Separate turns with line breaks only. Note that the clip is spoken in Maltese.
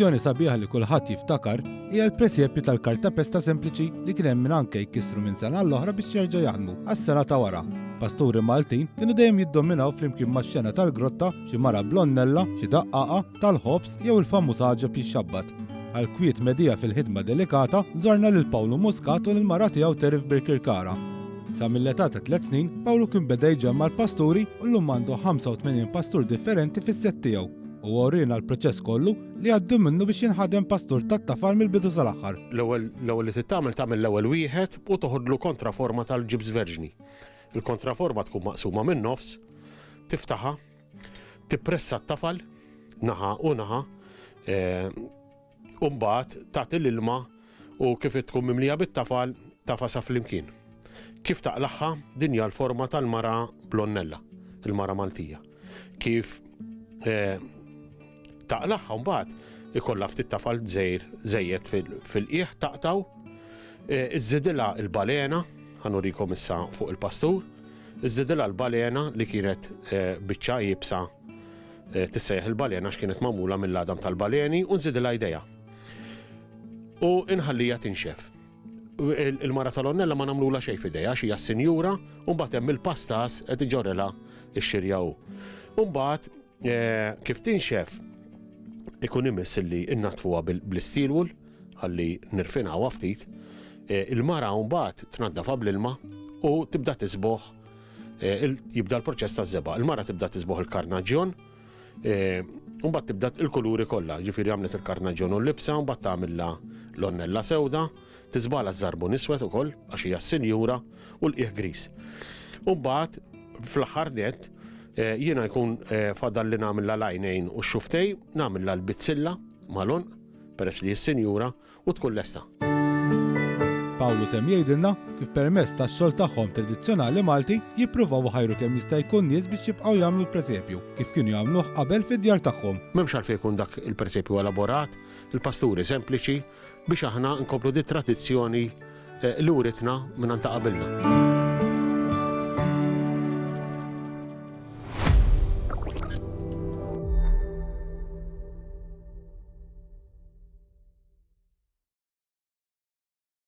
Tradizzjoni sabiħa li kulħadd jiftakar hija l-presepju tal-karta pesta sempliċi li kien hemm min anke jkissru minn sena l-oħra biex jerġa' jaħdmu għas-sena ta' wara. Pasturi Maltin kienu dejjem jiddominaw flimkien max-xena tal-grotta xi mara blonnella, xi daqqaqa tal-ħobs jew il-famuż ħaġeb jixxabbat. Għal-kwiet medija fil-ħidma delikata żorna lil Pawlu Muscat u l-mara tiegħu Terif Birkirkara. Sa mill-età ta' 3 snin, Pawlu kien beda jġemma l-pasturi u llum għandu 85 pastur differenti fis-set tiegħu. U għorina l-proċess kollu li għaddu minnu biex jinħadem pastur tat-tafal mill-bidu sal-aħħar.
L-ewwel li tagħmel l-ewwel wieħed u toħodlu kontraforma tal-ġibs verġni. Il-kontraforma tkun maqsuma minn nofs, tiftaħha, tippressa t-tafal naħa u naħa, u mbagħad tagħti l-ilma u kif tkun mimlija bit-tafal tafasa flimkien. Kif taqlaħħa din hija l-forma tal-mara blonnella, il-mara Maltija. Kif taqlaħħa mbagħad ikollha ftit tafal żejjed fil-qiegħ taqtaw, iżżidilha l-balena, ħanurikom issa fuq il-pastur, iżżidilha l-balena li kienet biċċa jibsa tissejjaħ il-balena x'kienet magħmula mill-għadam tal-baleni u nżidilha jdejha. U inħallija tinxef. Il-mara tal-onnella ma nagħmlula xejn f'idejha xi hija sinjura u mbagħad hemm il-pastas qed iġorrilha x-xirja hu. U mbagħad kif tinxef ikun imiss li innatfuha bl-steel wool ħalli nirfinha ftit, il-mara mbagħad tnaddafha bl-ilma u tibda tisboħ, jibda l-proċess taż-żeba'. Il-mara tibda tisboħ il-karnaġġjon, u mbagħad tibda il-kuluri kollha, ġifieri għamlet il-karnaġġjon u l-libsa, u mbagħad tagħmilha l-onnella sewda, tiżbala żarbun iswed ukoll għax hija sinjura u l-qiegħ gris. U mbagħad fl-aħħar nett jiena jkun fadal li nagħmilha l-għajnejn u x-xuftej, nagħmilha l-bitzilla malun peress li s-sinjura u tkun lesta.
Pawlu temm jgħidilna kif permezz tax-xogħol tagħhom tradizzjonali Malti jippruvaw ħajru kemm jista' jkun nies biex jibqgħu jagħmlu l-presepju kif kienu jagħmluh qabel fid-djar tagħhom.
M'hemmx għalfejn jkun dak il-presepju elaborat, il-pasturi sempliċi biex aħna nkomplu di tradizzjoni li uritna minn ta' qabilna.